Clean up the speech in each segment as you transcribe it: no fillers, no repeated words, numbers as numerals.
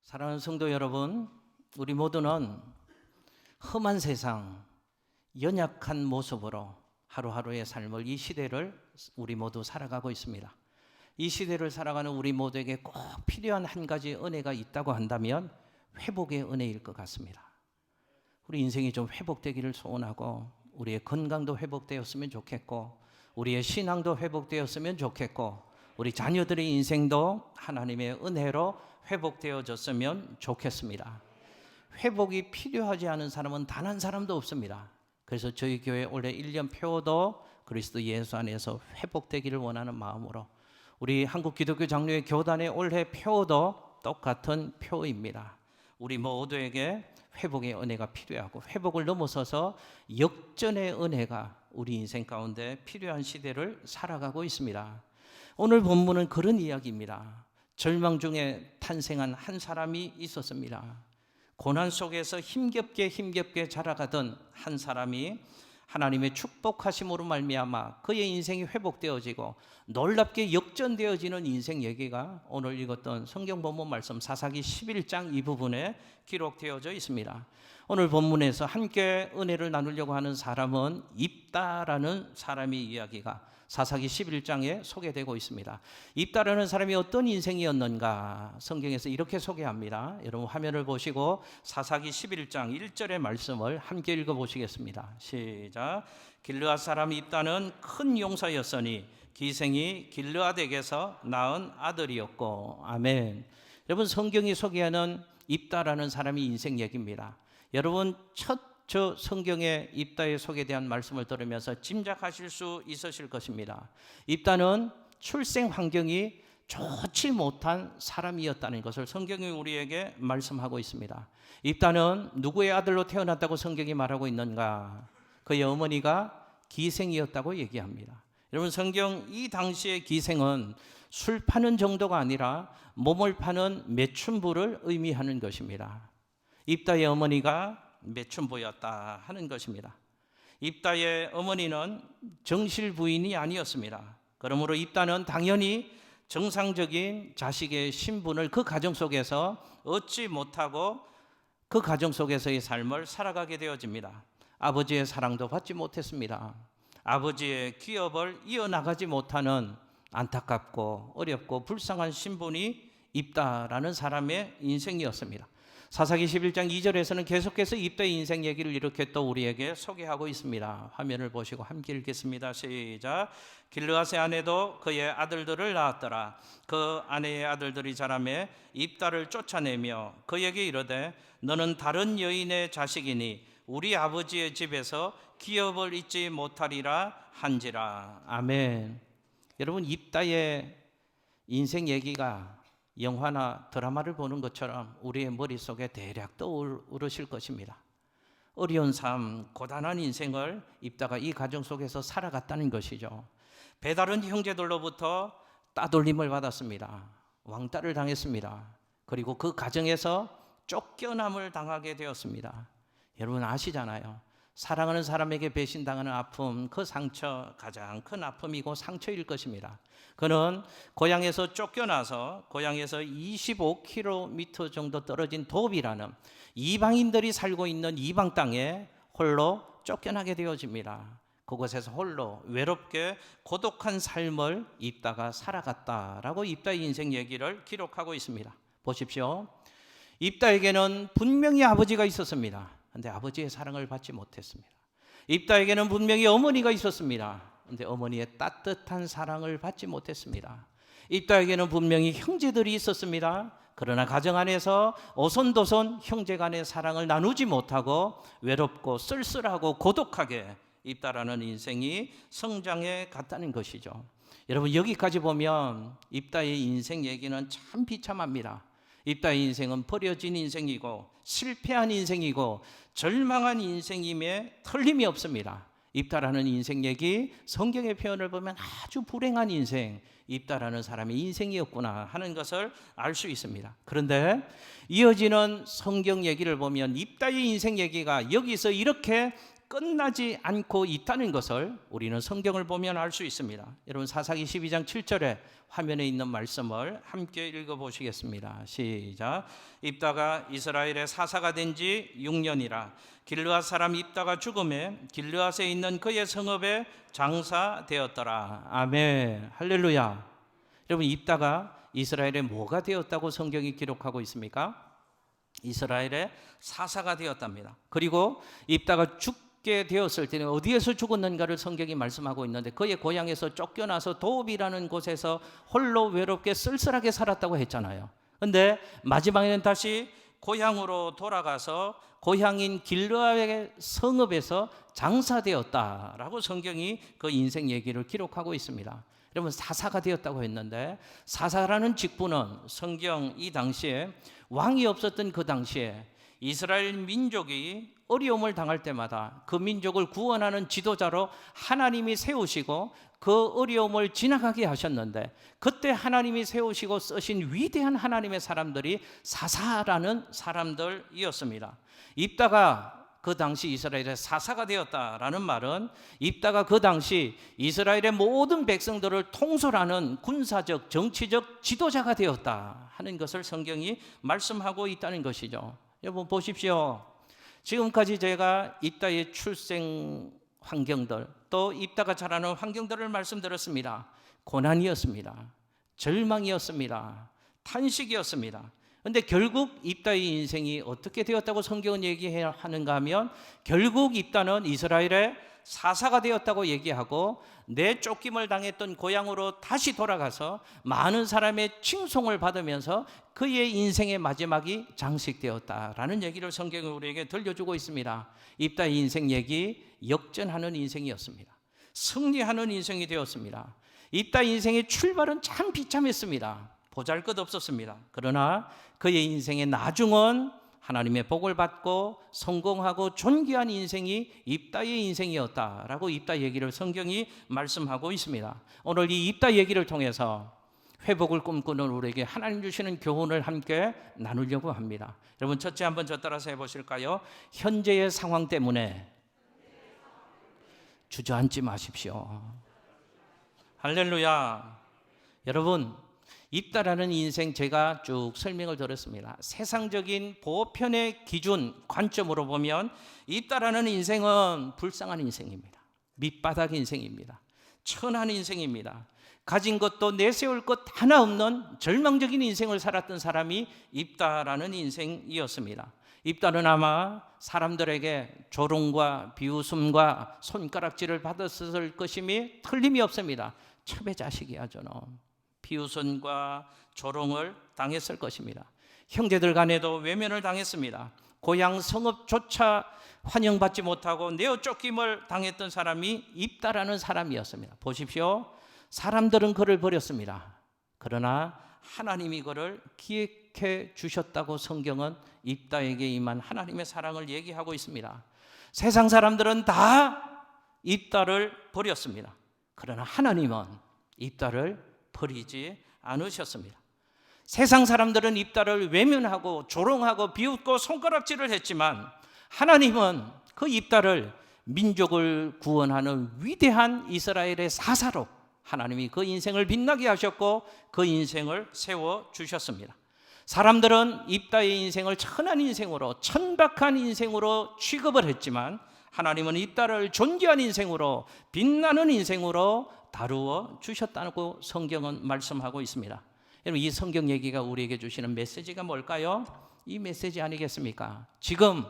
사랑하는 성도 여러분, 우리 모두는 험한 세상, 연약한 모습으로 하루하루의 삶을, 이 시대를 우리 모두 살아가고 있습니다. 이 시대를 살아가는 우리 모두에게 꼭 필요한 한 가지 은혜가 있다고 한다면 회복의 은혜일 것 같습니다. 우리 인생이 좀 회복되기를 소원하고, 우리의 건강도 회복되었으면 좋겠고, 우리의 신앙도 회복되었으면 좋겠고, 우리 자녀들의 인생도 하나님의 은혜로 회복되어졌으면 좋겠습니다. 회복이 필요하지 않은 사람은 단 한 사람도 없습니다. 그래서 저희 교회 올해 1년 표도 그리스도 예수 안에서 회복되기를 원하는 마음으로, 우리 한국 기독교 장로회 교단의 올해 표도 똑같은 표입니다. 우리 모두에게 회복의 은혜가 필요하고, 회복을 넘어서서 역전의 은혜가 우리 인생 가운데 필요한 시대를 살아가고 있습니다. 오늘 본문은 그런 이야기입니다. 절망 중에 탄생한 한 사람이 있었습니다. 고난 속에서 힘겹게 자라가던 한 사람이 하나님의 축복하심으로 말미암아 그의 인생이 회복되어지고 놀랍게 역전되어지는 인생 얘기가 오늘 읽었던 성경 본문 말씀 사사기 11장 이 부분에 기록되어져 있습니다. 오늘 본문에서 함께 은혜를 나누려고 하는 사람은 입다라는 사람의 이야기가 사사기 11장에 소개되고 있습니다. 입다라는 사람이 어떤 인생이었는가 성경에서 이렇게 소개합니다. 여러분 화면을 보시고 사사기 11장 1절의 말씀을 함께 읽어보시겠습니다. 시작. 길르앗 사람 입다는 큰 용사였으니 기생이 길르앗에게서 낳은 아들이었고. 아멘. 여러분 성경이 소개하는 입다라는 사람의 인생 얘기입니다. 여러분 저 성경의 입다의 속에 대한 말씀을 들으면서 짐작하실 수 있으실 것입니다. 입다는 출생 환경이 좋지 못한 사람이었다는 것을 성경이 우리에게 말씀하고 있습니다. 입다는 누구의 아들로 태어났다고 성경이 말하고 있는가? 그의 어머니가 기생이었다고 얘기합니다. 여러분 성경 이 당시의 기생은 술 파는 정도가 아니라 몸을 파는 매춘부를 의미하는 것입니다. 입다의 어머니가 매춘부였다 하는 것입니다. 입다의 어머니는 정실 부인이 아니었습니다. 그러므로 입다는 당연히 정상적인 자식의 신분을 그 가정 속에서 얻지 못하고 그 가정 속에서의 삶을 살아가게 되어집니다. 아버지의 사랑도 받지 못했습니다. 아버지의 기업을 이어나가지 못하는 안타깝고 어렵고 불쌍한 신분이 입다라는 사람의 인생이었습니다. 사사기 11장 2절에서는 계속해서 입다의 인생 얘기를 이렇게 또 우리에게 소개하고 있습니다. 화면을 보시고 함께 읽겠습니다. 시작. 길르앗의 아내도 그의 아들들을 낳았더라. 그 아내의 아들들이 자라매 입다를 쫓아내며 그에게 이르되 너는 다른 여인의 자식이니 우리 아버지의 집에서 기업을 잊지 못하리라 한지라. 아멘. 여러분 입다의 인생 얘기가 영화나 드라마를 보는 것처럼 우리의 머릿속에 대략 떠오르실 것입니다. 어려운 삶, 고단한 인생을 입다가 이 가정 속에서 살아갔다는 것이죠. 배다른 형제들로부터 따돌림을 받았습니다. 왕따를 당했습니다. 그리고 그 가정에서 쫓겨남을 당하게 되었습니다. 여러분 아시잖아요. 사랑하는 사람에게 배신당하는 아픔, 그 상처 가장 큰 아픔이고 상처일 것입니다. 그는 고향에서 쫓겨나서 고향에서 25km 정도 떨어진 돕이라는 이방인들이 살고 있는 이방 땅에 홀로 쫓겨나게 되어집니다. 그곳에서 홀로 외롭게 고독한 삶을 입다가 살아갔다라고 입다의 인생 얘기를 기록하고 있습니다. 보십시오. 입다에게는 분명히 아버지가 있었습니다. 그런데 아버지의 사랑을 받지 못했습니다. 입다에게는 분명히 어머니가 있었습니다. 그런데 어머니의 따뜻한 사랑을 받지 못했습니다. 입다에게는 분명히 형제들이 있었습니다. 그러나 가정 안에서 오손도손 형제 간의 사랑을 나누지 못하고 외롭고 쓸쓸하고 고독하게 입다라는 인생이 성장해 갔다는 것이죠. 여러분 여기까지 보면 입다의 인생 얘기는 참 비참합니다. 입다의 인생은 버려진 인생이고 실패한 인생이고 절망한 인생임에 틀림이 없습니다. 입다라는 인생 얘기, 성경의 표현을 보면 아주 불행한 인생, 입다라는 사람의 인생이었구나 하는 것을 알 수 있습니다. 그런데 이어지는 성경 얘기를 보면 입다의 인생 얘기가 여기서 이렇게 끝나지 않고 있다는 것을 우리는 성경을 보면 알 수 있습니다. 여러분 사사기 12장 7절에 화면에 있는 말씀을 함께 읽어보시겠습니다. 시작. 입다가 이스라엘의 사사가 된 지 6년이라 길르앗 사람 입다가 죽음에 길르앗에 있는 그의 성읍에 장사되었더라. 아멘. 할렐루야. 여러분 입다가 이스라엘의 뭐가 되었다고 성경이 기록하고 있습니까? 이스라엘의 사사가 되었답니다. 그리고 입다가 죽게 되었을 때는 어디에서 죽었는가를 성경이 말씀하고 있는데 그의 고향에서 쫓겨나서 도읍이라는 곳에서 홀로 외롭게 쓸쓸하게 살았다고 했잖아요. 그런데 마지막에는 다시 고향으로 돌아가서 고향인 길르앗의 성읍에서 장사되었다라고 성경이 그 인생 얘기를 기록하고 있습니다. 여러분 사사가 되었다고 했는데 사사라는 직분은 성경 이 당시에 왕이 없었던 그 당시에 이스라엘 민족이 어려움을 당할 때마다 그 민족을 구원하는 지도자로 하나님이 세우시고 그 어려움을 지나가게 하셨는데 그때 하나님이 세우시고 쓰신 위대한 하나님의 사람들이 사사라는 사람들이었습니다. 입다가 그 당시 이스라엘의 사사가 되었다라는 말은 입다가 그 당시 이스라엘의 모든 백성들을 통솔하는 군사적 정치적 지도자가 되었다 하는 것을 성경이 말씀하고 있다는 것이죠. 여러분 보십시오. 지금까지 제가 입다의 출생 환경들 또 입다가 자라는 환경들을 말씀드렸습니다. 고난이었습니다. 절망이었습니다. 탄식이었습니다. 그런데 결국 입다의 인생이 어떻게 되었다고 성경은 얘기하는가 하면 결국 입다는 이스라엘의 사사가 되었다고 얘기하고 내 쫓김을 당했던 고향으로 다시 돌아가서 많은 사람의 칭송을 받으면서 그의 인생의 마지막이 장식되었다라는 얘기를 성경이 우리에게 들려주고 있습니다. 입다의 인생 얘기 역전하는 인생이었습니다. 승리하는 인생이 되었습니다. 입다 인생의 출발은 참 비참했습니다. 보잘것없었습니다. 그러나 그의 인생의 나중은 하나님의 복을 받고 성공하고 존귀한 인생이 입다의 인생이었다라고 입다 얘기를 성경이 말씀하고 있습니다. 오늘 이 입다 얘기를 통해서 회복을 꿈꾸는 우리에게 하나님 주시는 교훈을 함께 나누려고 합니다. 여러분 첫째 한번 저 따라서 해보실까요? 현재의 상황 때문에 주저앉지 마십시오. 할렐루야. 여러분 입다라는 인생 제가 쭉 설명을 드렸습니다. 세상적인 보편의 기준 관점으로 보면 입다라는 인생은 불쌍한 인생입니다. 밑바닥 인생입니다. 천한 인생입니다. 가진 것도 내세울 것 하나 없는 절망적인 인생을 살았던 사람이 입다라는 인생이었습니다. 입다는 아마 사람들에게 조롱과 비웃음과 손가락질을 받았을 것임이 틀림이 없습니다. 첩의 자식이야 저놈. 비웃음과 조롱을 당했을 것입니다. 형제들 간에도 외면을 당했습니다. 고향 성읍조차 환영받지 못하고 내어 쫓김을 당했던 사람이 입다라는 사람이었습니다. 보십시오. 사람들은 그를 버렸습니다. 그러나 하나님이 그를 기획해 주셨다고 성경은 입다에게 임한 하나님의 사랑을 얘기하고 있습니다. 세상 사람들은 다 입다를 버렸습니다. 그러나 하나님은 입다를 버리지 않으셨습니다. 세상 사람들은 입다를 외면하고 조롱하고 비웃고 손가락질을 했지만 하나님은 그 입다를 민족을 구원하는 위대한 이스라엘의 사사로 하나님이 그 인생을 빛나게 하셨고 그 인생을 세워주셨습니다. 사람들은 입다의 인생을 천한 인생으로 천박한 인생으로 취급을 했지만 하나님은 입다를 존귀한 인생으로 빛나는 인생으로 다루어 주셨다고 성경은 말씀하고 있습니다. 여러분 이 성경 얘기가 우리에게 주시는 메시지가 뭘까요? 이 메시지 아니겠습니까? 지금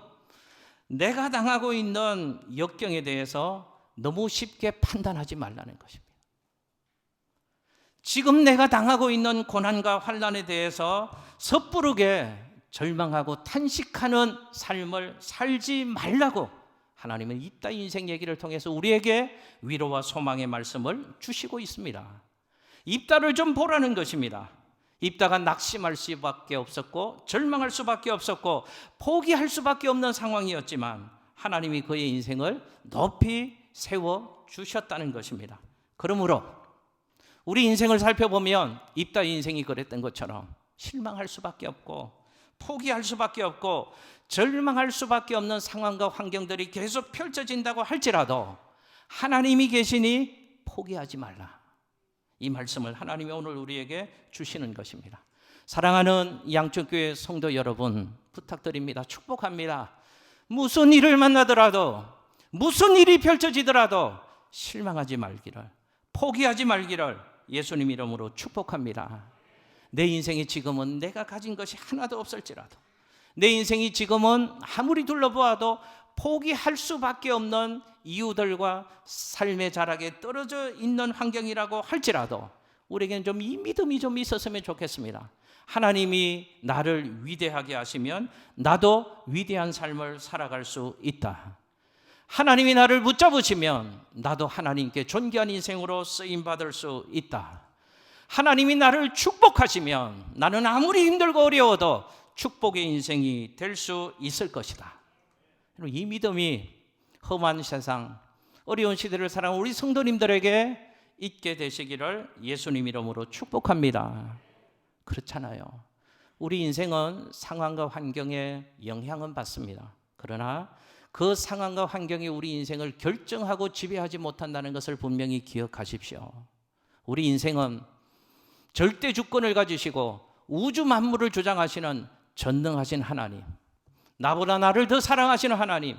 내가 당하고 있는 역경에 대해서 너무 쉽게 판단하지 말라는 것입니다. 지금 내가 당하고 있는 고난과 환난에 대해서 섣부르게 절망하고 탄식하는 삶을 살지 말라고 하나님은 입다 인생 얘기를 통해서 우리에게 위로와 소망의 말씀을 주시고 있습니다. 입다를 좀 보라는 것입니다. 입다가 낙심할 수밖에 없었고 절망할 수밖에 없었고 포기할 수밖에 없는 상황이었지만 하나님이 그의 인생을 높이 세워주셨다는 것입니다. 그러므로 우리 인생을 살펴보면 입다 인생이 그랬던 것처럼 실망할 수밖에 없고 포기할 수밖에 없고 절망할 수밖에 없는 상황과 환경들이 계속 펼쳐진다고 할지라도 하나님이 계시니 포기하지 말라. 이 말씀을 하나님이 오늘 우리에게 주시는 것입니다. 사랑하는 양천교회 성도 여러분, 부탁드립니다. 축복합니다. 무슨 일을 만나더라도, 무슨 일이 펼쳐지더라도 실망하지 말기를, 포기하지 말기를 예수님 이름으로 축복합니다. 내 인생이 지금은 내가 가진 것이 하나도 없을지라도, 내 인생이 지금은 아무리 둘러보아도 포기할 수밖에 없는 이유들과 삶의 자락에 떨어져 있는 환경이라고 할지라도 우리에게는 좀 이 믿음이 좀 있었으면 좋겠습니다. 하나님이 나를 위대하게 하시면 나도 위대한 삶을 살아갈 수 있다. 하나님이 나를 붙잡으시면 나도 하나님께 존귀한 인생으로 쓰임받을 수 있다. 하나님이 나를 축복하시면 나는 아무리 힘들고 어려워도 축복의 인생이 될 수 있을 것이다. 이 믿음이 험한 세상, 어려운 시대를 살아가는 우리 성도님들에게 있게 되시기를 예수님 이름으로 축복합니다. 그렇잖아요. 우리 인생은 상황과 환경에 영향은 받습니다. 그러나 그 상황과 환경이 우리 인생을 결정하고 지배하지 못한다는 것을 분명히 기억하십시오. 우리 인생은 절대 주권을 가지시고 우주 만물을 주장하시는 전능하신 하나님, 나보다 나를 더 사랑하시는 하나님,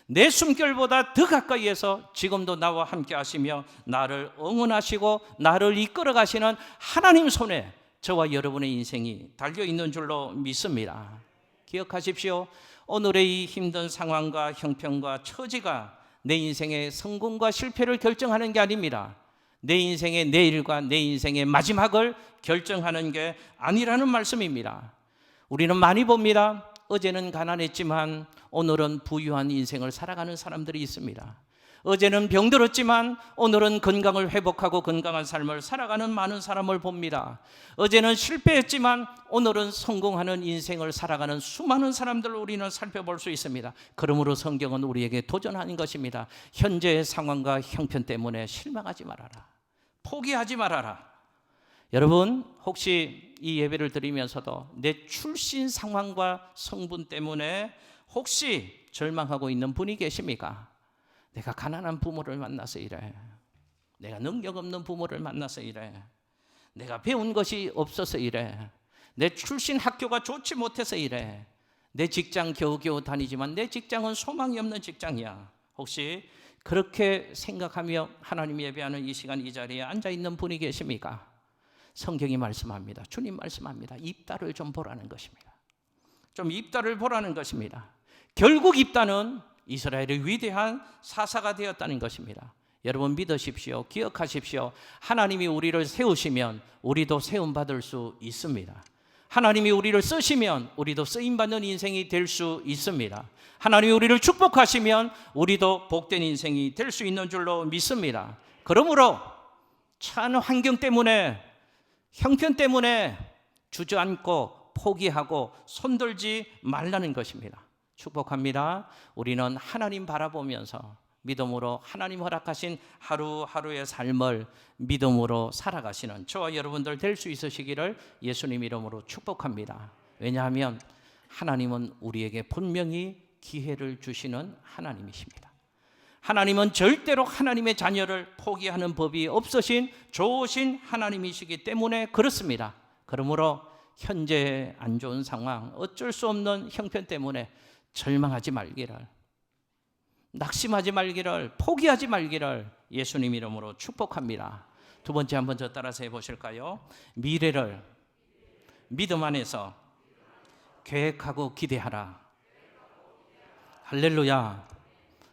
내 숨결보다 더 가까이에서 지금도 나와 함께 하시며 나를 응원하시고 나를 이끌어 가시는 하나님 손에 저와 여러분의 인생이 달려있는 줄로 믿습니다. 기억하십시오. 오늘의 이 힘든 상황과 형편과 처지가 내 인생의 성공과 실패를 결정하는 게 아닙니다. 내 인생의 내일과 내 인생의 마지막을 결정하는 게 아니라는 말씀입니다. 우리는 많이 봅니다. 어제는 가난했지만 오늘은 부유한 인생을 살아가는 사람들이 있습니다. 어제는 병들었지만 오늘은 건강을 회복하고 건강한 삶을 살아가는 많은 사람을 봅니다. 어제는 실패했지만 오늘은 성공하는 인생을 살아가는 수많은 사람들을 우리는 살펴볼 수 있습니다. 그러므로 성경은 우리에게 도전하는 것입니다. 현재의 상황과 형편 때문에 실망하지 말아라. 포기하지 말아라. 여러분, 혹시 이 예배를 드리면서도 내 출신 상황과 성분 때문에 혹시 절망하고 있는 분이 계십니까? 내가 가난한 부모를 만나서 이래. 내가 능력 없는 부모를 만나서 이래. 내가 배운 것이 없어서 이래. 내 출신 학교가 좋지 못해서 이래. 내 직장 겨우겨우 다니지만 내 직장은 소망이 없는 직장이야. 혹시 그렇게 생각하며 하나님 예배하는 이 시간 이 자리에 앉아있는 분이 계십니까? 성경이 말씀합니다. 주님 말씀합니다. 입다를 좀 보라는 것입니다. 좀 입다를 보라는 것입니다. 결국 입다는 이스라엘의 위대한 사사가 되었다는 것입니다. 여러분 믿으십시오. 기억하십시오. 하나님이 우리를 세우시면 우리도 세움받을 수 있습니다. 하나님이 우리를 쓰시면 우리도 쓰임받는 인생이 될 수 있습니다. 하나님이 우리를 축복하시면 우리도 복된 인생이 될 수 있는 줄로 믿습니다. 그러므로 처한 환경 때문에 형편 때문에 주저앉고 포기하고 손들지 말라는 것입니다. 축복합니다. 우리는 하나님 바라보면서 믿음으로 하나님 허락하신 하루하루의 삶을 믿음으로 살아가시는 저와 여러분들 될 수 있으시기를 예수님 이름으로 축복합니다. 왜냐하면 하나님은 우리에게 분명히 기회를 주시는 하나님이십니다. 하나님은 절대로 하나님의 자녀를 포기하는 법이 없으신 좋으신 하나님이시기 때문에 그렇습니다. 그러므로 현재 안 좋은 상황, 어쩔 수 없는 형편 때문에 절망하지 말기를, 낙심하지 말기를, 포기하지 말기를 예수님 이름으로 축복합니다. 두 번째 한번 저 따라서 해보실까요? 미래를 믿음 안에서 계획하고 기대하라. 할렐루야.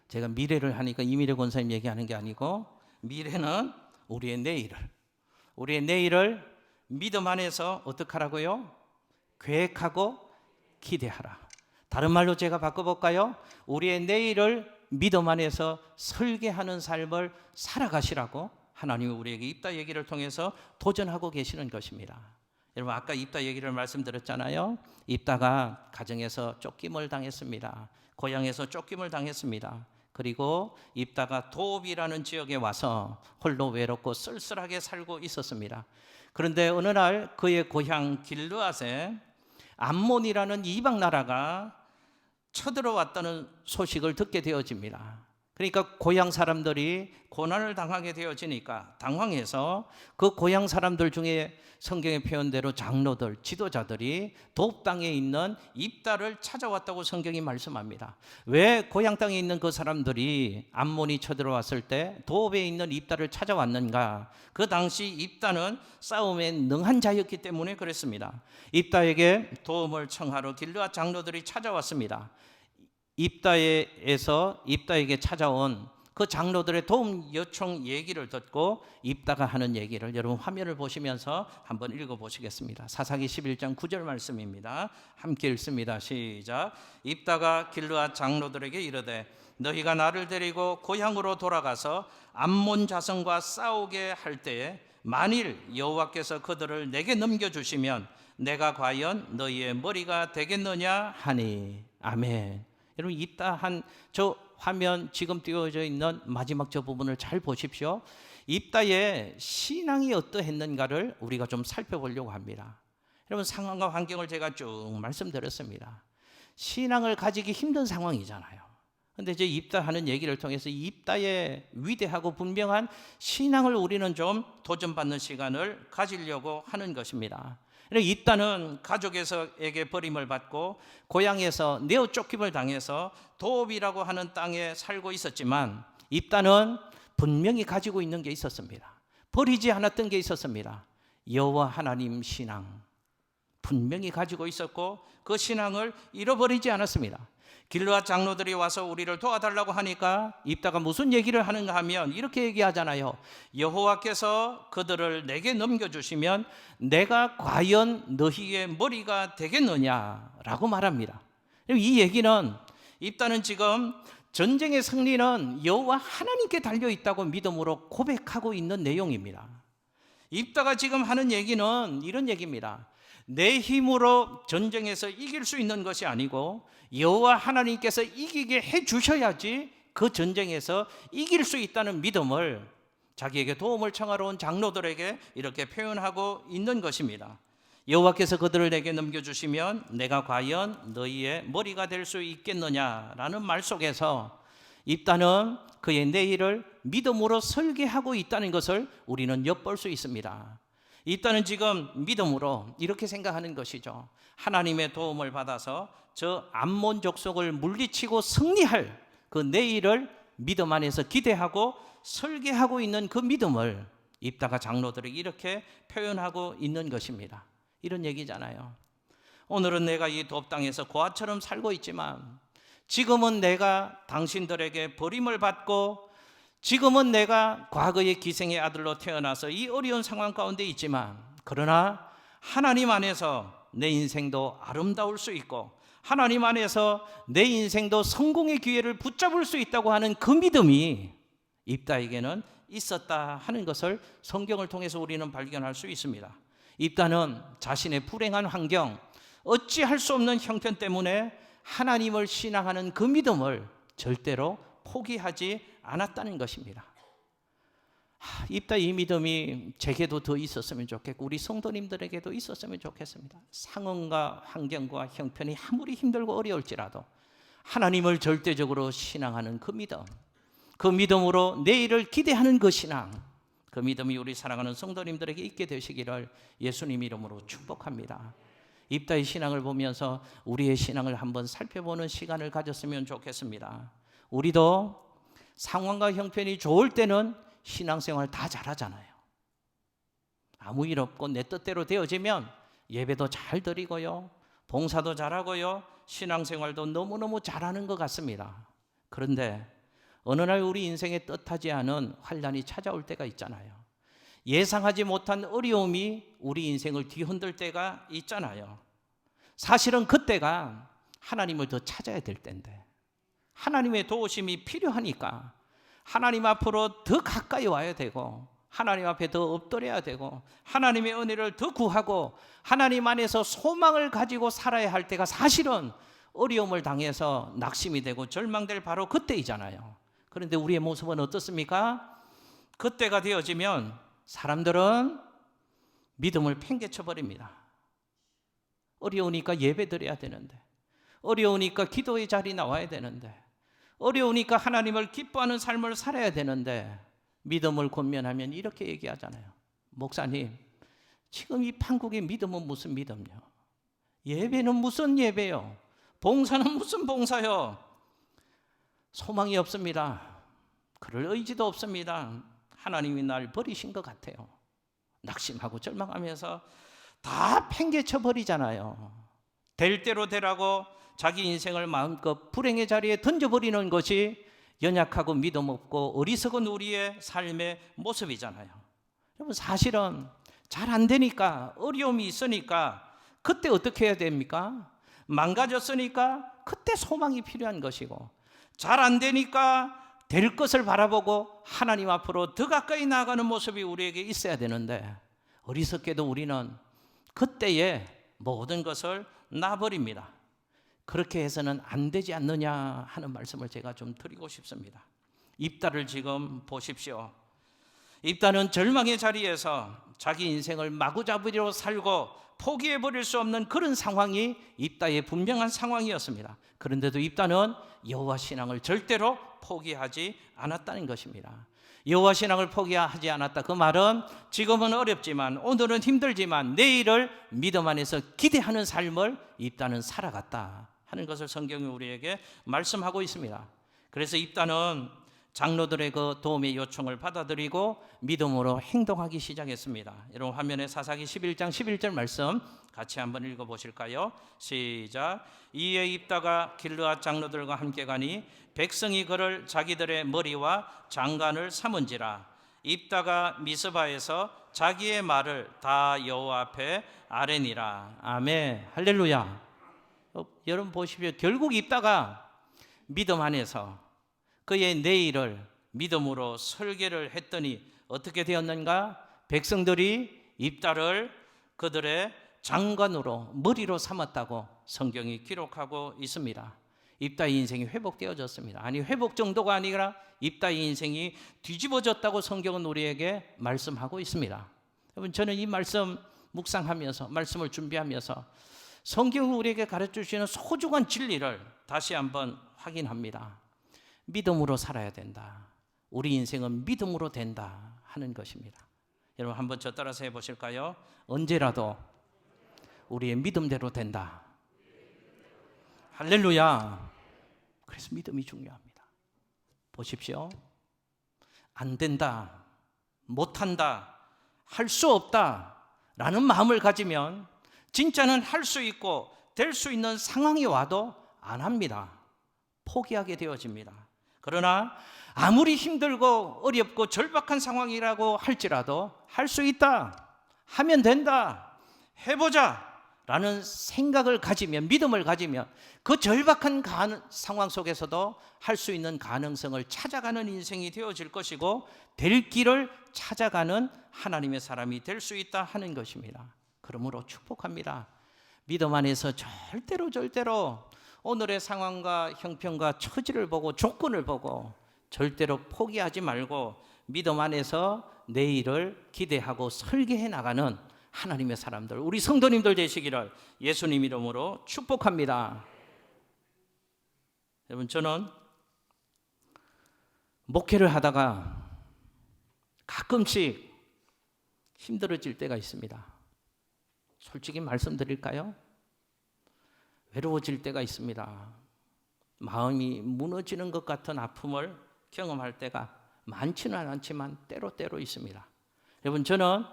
제가 미래를 하니까 이미래 권사님 얘기하는 게 아니고 미래는 우리의 내일을 믿음 안에서 어떻게 하라고요? 계획하고 기대하라. 다른 말로 제가 바꿔볼까요? 우리의 내일을 믿음 안에서 설계하는 삶을 살아가시라고 하나님이 우리에게 입다 얘기를 통해서 도전하고 계시는 것입니다. 여러분 아까 입다 얘기를 말씀드렸잖아요. 입다가 가정에서 쫓김을 당했습니다. 고향에서 쫓김을 당했습니다. 그리고 입다가 도읍이라는 지역에 와서 홀로 외롭고 쓸쓸하게 살고 있었습니다. 그런데 어느 날 그의 고향 길르앗에 암몬이라는 이방 나라가 쳐들어왔다는 소식을 듣게 되어집니다. 그러니까 고향 사람들이 고난을 당하게 되어지니까 당황해서 그 고향 사람들 중에 성경의 표현대로 장로들, 지도자들이 도읍 땅에 있는 입다를 찾아왔다고 성경이 말씀합니다. 왜 고향 땅에 있는 그 사람들이 암몬이 쳐들어왔을 때 도읍에 있는 입다를 찾아왔는가? 그 당시 입다는 싸움에 능한 자였기 때문에 그랬습니다. 입다에게 도움을 청하러 길르앗 장로들이 찾아왔습니다. 입다에게 찾아온 그 장로들의 도움 요청 얘기를 듣고 입다가 하는 얘기를 여러분 화면을 보시면서 한번 읽어보시겠습니다. 사사기 11장 9절 말씀입니다. 함께 읽습니다. 시작. 입다가 길르앗 장로들에게 이르되 너희가 나를 데리고 고향으로 돌아가서 암몬 자손과 싸우게 할 때에 만일 여호와께서 그들을 내게 넘겨주시면 내가 과연 너희의 머리가 되겠느냐 하니. 아멘. 여러분 입다 한 저 화면 지금 띄워져 있는 마지막 저 부분을 잘 보십시오. 입다의 신앙이 어떠했는가를 우리가 좀 살펴보려고 합니다. 여러분 상황과 환경을 제가 쭉 말씀드렸습니다. 신앙을 가지기 힘든 상황이잖아요. 그런데 저 입다하는 얘기를 통해서 입다의 위대하고 분명한 신앙을 우리는 좀 도전받는 시간을 가지려고 하는 것입니다. 입다는 가족에게 버림을 받고 고향에서 내어 쫓김을 당해서 도읍이라고 하는 땅에 살고 있었지만 입다는 분명히 가지고 있는 게 있었습니다. 버리지 않았던 게 있었습니다. 여호와 하나님 신앙 분명히 가지고 있었고 그 신앙을 잃어버리지 않았습니다. 길르앗 장로들이 와서 우리를 도와달라고 하니까 입다가 무슨 얘기를 하는가 하면 이렇게 얘기하잖아요. 여호와께서 그들을 내게 넘겨주시면 내가 과연 너희의 머리가 되겠느냐라고 말합니다. 이 얘기는 입다는 지금 전쟁의 승리는 여호와 하나님께 달려있다고 믿음으로 고백하고 있는 내용입니다. 입다가 지금 하는 얘기는 이런 얘기입니다. 내 힘으로 전쟁에서 이길 수 있는 것이 아니고 여호와 하나님께서 이기게 해주셔야지 그 전쟁에서 이길 수 있다는 믿음을 자기에게 도움을 청하러 온 장로들에게 이렇게 표현하고 있는 것입니다. 여호와께서 그들을 내게 넘겨주시면 내가 과연 너희의 머리가 될 수 있겠느냐라는 말 속에서 입다는 그의 내일을 믿음으로 설계하고 있다는 것을 우리는 엿볼 수 있습니다. 입다는 지금 믿음으로 이렇게 생각하는 것이죠. 하나님의 도움을 받아서 저 암몬 족속을 물리치고 승리할 그 내일을 믿음 안에서 기대하고 설계하고 있는 그 믿음을 입다가 장로들에게 이렇게 표현하고 있는 것입니다. 이런 얘기잖아요. 오늘은 내가 이 도읍 땅에서 고아처럼 살고 있지만 지금은 내가 당신들에게 버림을 받고 지금은 내가 과거의 기생의 아들로 태어나서 이 어려운 상황 가운데 있지만 그러나 하나님 안에서 내 인생도 아름다울 수 있고 하나님 안에서 내 인생도 성공의 기회를 붙잡을 수 있다고 하는 그 믿음이 입다에게는 있었다 하는 것을 성경을 통해서 우리는 발견할 수 있습니다. 입다는 자신의 불행한 환경, 어찌할 수 없는 형편 때문에 하나님을 신앙하는 그 믿음을 절대로 포기하지 않았다는 것입니다. 입다 이 믿음이 제게도 더 있었으면 좋겠고 우리 성도님들에게도 있었으면 좋겠습니다. 상황과 환경과 형편이 아무리 힘들고 어려울지라도 하나님을 절대적으로 신앙하는 그 믿음, 그 믿음으로 내일을 기대하는 그 신앙, 그 믿음이 우리 사랑하는 성도님들에게 있게 되시기를 예수님 이름으로 축복합니다. 입다의 신앙을 보면서 우리의 신앙을 한번 살펴보는 시간을 가졌으면 좋겠습니다. 우리도 상황과 형편이 좋을 때는 신앙생활 다 잘하잖아요. 아무 일 없고 내 뜻대로 되어지면 예배도 잘 드리고요, 봉사도 잘하고요, 신앙생활도 너무너무 잘하는 것 같습니다. 그런데 어느 날 우리 인생에 뜻하지 않은 환난이 찾아올 때가 있잖아요. 예상하지 못한 어려움이 우리 인생을 뒤흔들 때가 있잖아요. 사실은 그때가 하나님을 더 찾아야 될 때인데 하나님의 도우심이 필요하니까 하나님 앞으로 더 가까이 와야 되고 하나님 앞에 더 엎드려야 되고 하나님의 은혜를 더 구하고 하나님 안에서 소망을 가지고 살아야 할 때가 사실은 어려움을 당해서 낙심이 되고 절망될 바로 그때이잖아요. 그런데 우리의 모습은 어떻습니까? 그때가 되어지면 사람들은 믿음을 팽개쳐 버립니다. 어려우니까 예배 드려야 되는데, 어려우니까 기도의 자리 나와야 되는데, 어려우니까 하나님을 기뻐하는 삶을 살아야 되는데, 믿음을 권면하면 이렇게 얘기하잖아요. 목사님, 지금 이 판국의 믿음은 무슨 믿음요? 예배는 무슨 예배요? 봉사는 무슨 봉사요? 소망이 없습니다. 그럴 의지도 없습니다. 하나님이 날 버리신 것 같아요. 낙심하고 절망하면서 다 팽개쳐 버리잖아요. 될 대로 되라고 자기 인생을 마음껏 불행의 자리에 던져버리는 것이 연약하고 믿음 없고 어리석은 우리의 삶의 모습이잖아요. 여러분, 사실은 잘 안 되니까, 어려움이 있으니까 그때 어떻게 해야 됩니까? 망가졌으니까 그때 소망이 필요한 것이고, 잘 안 되니까 될 것을 바라보고 하나님 앞으로 더 가까이 나아가는 모습이 우리에게 있어야 되는데, 어리석게도 우리는 그때에 모든 것을 놔버립니다. 그렇게 해서는 안 되지 않느냐 하는 말씀을 제가 좀 드리고 싶습니다. 입다를 지금 보십시오. 입다는 절망의 자리에서 자기 인생을 마구잡이로 살고 포기해버릴 수 없는 그런 상황이 입다의 분명한 상황이었습니다. 그런데도 입다는 여호와 신앙을 절대로 포기하지 않았다는 것입니다. 여호와 신앙을 포기하지 않았다. 그 말은 지금은 어렵지만, 오늘은 힘들지만 내일을 믿음 안에서 기대하는 삶을 입다는 살아갔다 하는 것을 성경이 우리에게 말씀하고 있습니다. 그래서 입다는 장로들의 그 도움의 요청을 받아들이고 믿음으로 행동하기 시작했습니다. 여러분, 화면에 사사기 11장 11절 말씀 같이 한번 읽어보실까요? 시작. 이에 입다가 길르앗 장로들과 함께 가니 백성이 그를 자기들의 머리와 장관을 삼은지라. 입다가 미스바에서 자기의 말을 다 여호와 앞에 아뢰니라. 아멘. 할렐루야. 여러분 보십시오. 결국 입다가 믿음 안에서 그의 내일을 믿음으로 설계를 했더니 어떻게 되었는가? 백성들이 입다를 그들의 장관으로, 머리로 삼았다고 성경이 기록하고 있습니다. 입다의 인생이 회복되어졌습니다. 아니, 회복 정도가 아니라 입다의 인생이 뒤집어졌다고 성경은 우리에게 말씀하고 있습니다. 여러분, 저는 이 말씀 묵상하면서, 말씀을 준비하면서 성경이 우리에게 가르쳐주시는 소중한 진리를 다시 한번 확인합니다. 믿음으로 살아야 된다. 우리 인생은 믿음으로 된다 하는 것입니다. 여러분, 한번 저 따라서 해보실까요? 언제라도 우리의 믿음대로 된다. 할렐루야. 그래서 믿음이 중요합니다. 보십시오. 안 된다, 못한다, 할 수 없다 라는 마음을 가지면 진짜는 할 수 있고 될 수 있는 상황이 와도 안 합니다. 포기하게 되어집니다. 그러나 아무리 힘들고 어렵고 절박한 상황이라고 할지라도 할 수 있다, 하면 된다, 해보자 라는 생각을 가지면, 믿음을 가지면 그 절박한 상황 속에서도 할 수 있는 가능성을 찾아가는 인생이 되어질 것이고, 될 길을 찾아가는 하나님의 사람이 될 수 있다 하는 것입니다. 그러므로 축복합니다. 믿음 안에서 절대로 오늘의 상황과 형편과 처지를 보고 조건을 보고 절대로 포기하지 말고 믿음 안에서 내일을 기대하고 설계해 나가는 하나님의 사람들, 우리 성도님들 되시기를 예수님 이름으로 축복합니다. 여러분, 저는 목회를 하다가 가끔씩 힘들어질 때가 있습니다. 솔직히 말씀드릴까요? 외로워질 때가 있습니다. 마음이 무너지는 것 같은 아픔을 경험할 때가 많지는 않지만 때로 있습니다. 여러분, 저는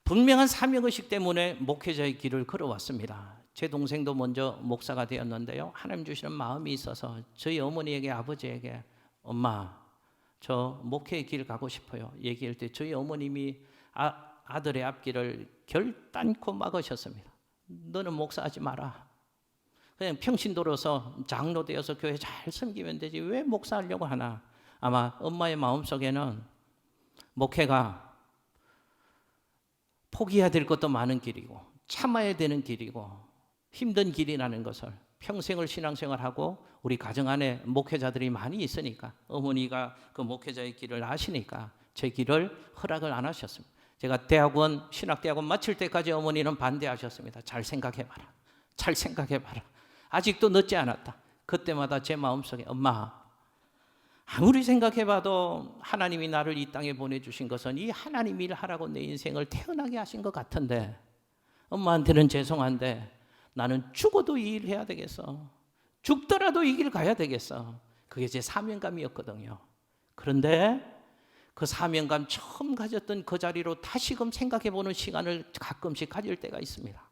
분명한 사명의식 때문에 목회자의 길을 걸어왔습니다. 제 동생도 먼저 목사가 되었는데요, 하나님 주시는 마음이 있어서 저희 어머니에게, 아버지에게 엄마, 저 목회의 길 가고 싶어요 얘기할 때 저희 어머님이 아들의 앞길을 결단코 막으셨습니다. 너는 목사하지 마라. 그냥 평신도로서 장로 되어서 교회 잘 섬기면 되지 왜 목사하려고 하나. 아마 엄마의 마음속에는 목회가 포기해야 될 것도 많은 길이고 참아야 되는 길이고 힘든 길이라는 것을, 평생을 신앙생활하고 우리 가정 안에 목회자들이 많이 있으니까, 어머니가 그 목회자의 길을 아시니까 제 길을 허락을 안 하셨습니다. 제가 신학대학원 마칠 때까지 어머니는 반대하셨습니다. 잘 생각해봐라. 잘 생각해봐라. 아직도 늦지 않았다. 그때마다 제 마음속에 엄마, 아무리 생각해봐도 하나님이 나를 이 땅에 보내주신 것은 이 하나님 일하라고 내 인생을 태어나게 하신 것 같은데 엄마한테는 죄송한데 나는 죽어도 이 일 해야 되겠어. 죽더라도 이 길 가야 되겠어. 그게 제 사명감이었거든요. 그런데 그 사명감 처음 가졌던 그 자리로 다시금 생각해보는 시간을 가끔씩 가질 때가 있습니다.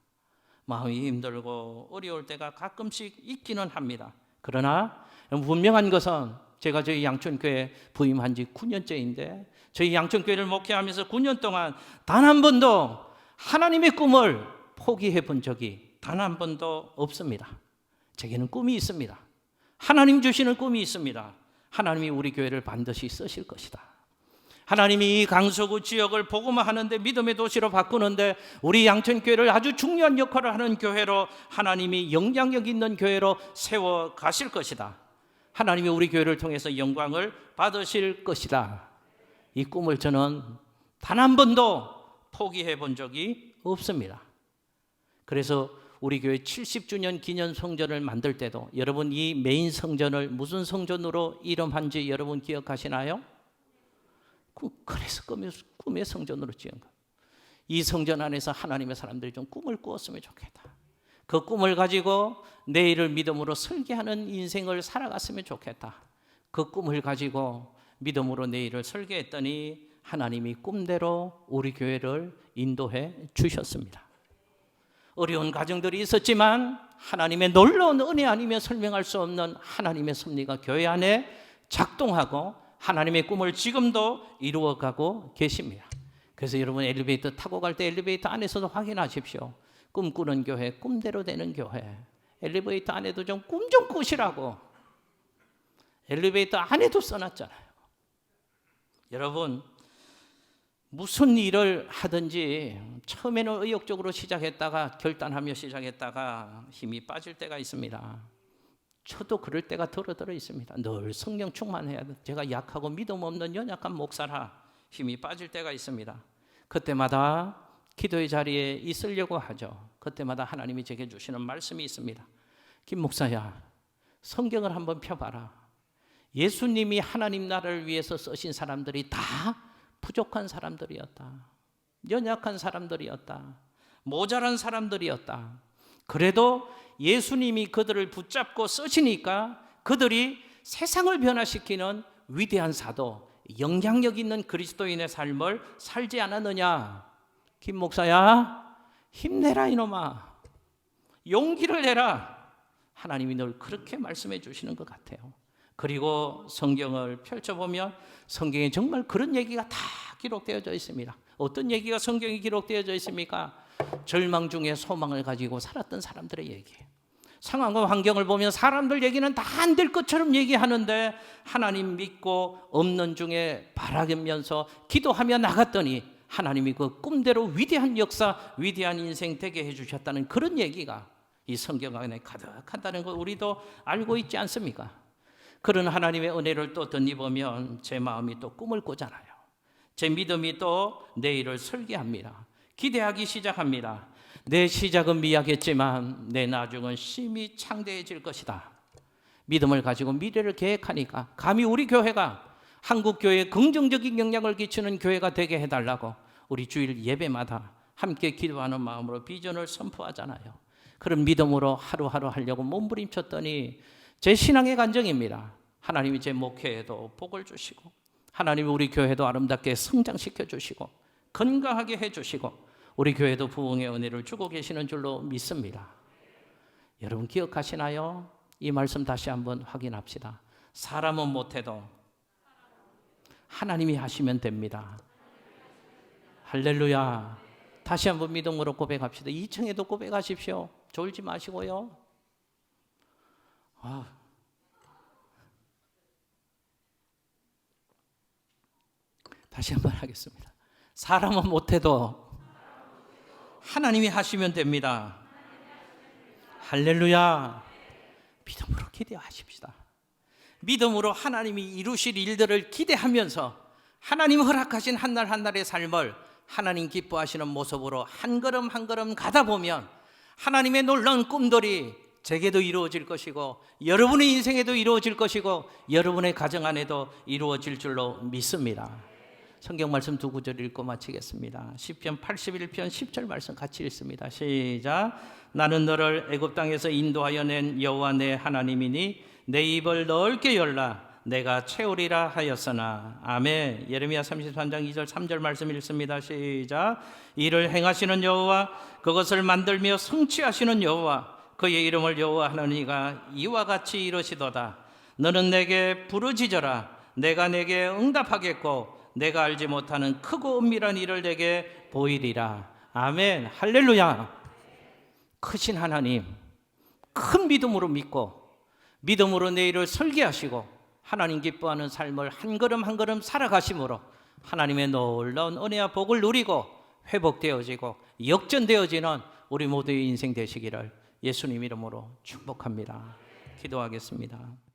마음이 힘들고 어려울 때가 가끔씩 있기는 합니다. 그러나 분명한 것은 제가 저희 양천교회 부임한 지 9년째인데 저희 양천교회를 목회하면서 9년 동안 단 한 번도 하나님의 꿈을 포기해 본 적이 단 한 번도 없습니다. 제게는 꿈이 있습니다. 하나님 주시는 꿈이 있습니다. 하나님이 우리 교회를 반드시 쓰실 것이다. 하나님이 이 강서구 지역을 복음화하는데 믿음의 도시로 바꾸는데 우리 양천교회를 아주 중요한 역할을 하는 교회로 하나님이 영향력 있는 교회로 세워 가실 것이다. 하나님이 우리 교회를 통해서 영광을 받으실 것이다. 이 꿈을 저는 단 한 번도 포기해 본 적이 없습니다. 그래서 우리 교회 70주년 기념 성전을 만들 때도 여러분 이 메인 성전을 무슨 성전으로 이름한지 여러분 기억하시나요? 그래서 꿈의 성전으로 지은 것. 이 성전 안에서 하나님의 사람들이 좀 꿈을 꾸었으면 좋겠다. 그 꿈을 가지고 내일을 믿음으로 설계하는 인생을 살아갔으면 좋겠다. 그 꿈을 가지고 믿음으로 내일을 설계했더니 하나님이 꿈대로 우리 교회를 인도해 주셨습니다. 어려운 과정들이 있었지만 하나님의 놀라운 은혜 아니면 설명할 수 없는 하나님의 섭리가 교회 안에 작동하고 하나님의 꿈을 지금도 이루어가고 계십니다. 그래서 여러분 엘리베이터 타고 갈 때 엘리베이터 안에서도 확인하십시오. 꿈꾸는 교회, 꿈대로 되는 교회. 엘리베이터 안에도 좀 꿈 좀 꾸시라고 엘리베이터 안에도 써놨잖아요. 여러분 무슨 일을 하든지 처음에는 의욕적으로 시작했다가 결단하며 시작했다가 힘이 빠질 때가 있습니다. 저도 그럴 때가 더러 있습니다. 늘 성령 충만해야 돼. 제가 약하고 믿음 없는 연약한 목사라 힘이 빠질 때가 있습니다. 그때마다 기도의 자리에 있으려고 하죠. 그때마다 하나님이 제게 주시는 말씀이 있습니다. 김 목사야, 성경을 한번 펴봐라. 예수님이 하나님 나라를 위해서 쓰신 사람들이 다 부족한 사람들이었다. 연약한 사람들이었다. 모자란 사람들이었다. 그래도 예수님이 그들을 붙잡고 쓰시니까 그들이 세상을 변화시키는 위대한 사도, 영향력 있는 그리스도인의 삶을 살지 않았느냐. 김 목사야, 힘내라 이놈아. 용기를 내라. 하나님이 늘 그렇게 말씀해 주시는 것 같아요. 그리고 성경을 펼쳐보면 성경에 정말 그런 얘기가 다 기록되어져 있습니다. 어떤 얘기가 성경에 기록되어져 있습니까? 절망 중에 소망을 가지고 살았던 사람들의 얘기예요. 상황과 환경을 보면 사람들 얘기는 다 안 될 것처럼 얘기하는데 하나님 믿고 없는 중에 바라면서 기도하며 나갔더니 하나님이 그 꿈대로 위대한 역사, 위대한 인생 되게 해주셨다는 그런 얘기가 이 성경 안에 가득하다는 걸 우리도 알고 있지 않습니까? 그런 하나님의 은혜를 또 덧입으면 제 마음이 또 꿈을 꾸잖아요. 제 믿음이 또 내일을 설계합니다. 기대하기 시작합니다. 내 시작은 미약했지만 내 나중은 심히 창대해질 것이다. 믿음을 가지고 미래를 계획하니까 감히 우리 교회가 한국 교회에 긍정적인 영향을 끼치는 교회가 되게 해달라고 우리 주일 예배마다 함께 기도하는 마음으로 비전을 선포하잖아요. 그런 믿음으로 하루하루 하려고 몸부림쳤더니 제 신앙의 간증입니다. 하나님이 제 목회에도 복을 주시고 하나님이 우리 교회도 아름답게 성장시켜 주시고 건강하게 해주시고 우리 교회도 부흥의 은혜를 주고 계시는 줄로 믿습니다. 여러분 기억하시나요? 이 말씀 다시 한번 확인합시다. 사람은 못해도 하나님이 하시면 됩니다. 할렐루야. 다시 한번 믿음으로 고백합시다. 2층에도 고백하십시오. 졸지 마시고요. 다시 한번 하겠습니다. 사람은 못해도 하나님이 하시면 됩니다. 할렐루야. 믿음으로 기대하십시다. 믿음으로 하나님이 이루실 일들을 기대하면서 하나님 허락하신 한 날 한 날의 삶을 하나님 기뻐하시는 모습으로 한 걸음 한 걸음 가다 보면 하나님의 놀라운 꿈들이 제게도 이루어질 것이고 여러분의 인생에도 이루어질 것이고 여러분의 가정 안에도 이루어질 줄로 믿습니다. 성경 말씀 두 구절 읽고 마치겠습니다. 시편 81편 10절 말씀 같이 읽습니다. 시작. 나는 너를 애굽 땅에서 인도하여 낸 여호와 내 하나님이니 내 입을 넓게 열라 내가 채우리라 하였으나. 아멘. 예레미야 33장 2절 3절 말씀 읽습니다. 시작. 이를 행하시는 여호와 그것을 만들며 성취하시는 여호와 그의 이름을 여호와 하느니가 이와 같이 이르시도다. 너는 내게 부르짖어라 내가 내게 응답하겠고 내가 알지 못하는 크고 은밀한 일을 내게 보이리라. 아멘. 할렐루야. 크신 하나님, 큰 믿음으로 믿고 믿음으로 내일을 설계하시고 하나님 기뻐하는 삶을 한 걸음 한 걸음 살아가심으로 하나님의 놀라운 은혜와 복을 누리고 회복되어지고 역전되어지는 우리 모두의 인생 되시기를 예수님 이름으로 축복합니다. 기도하겠습니다.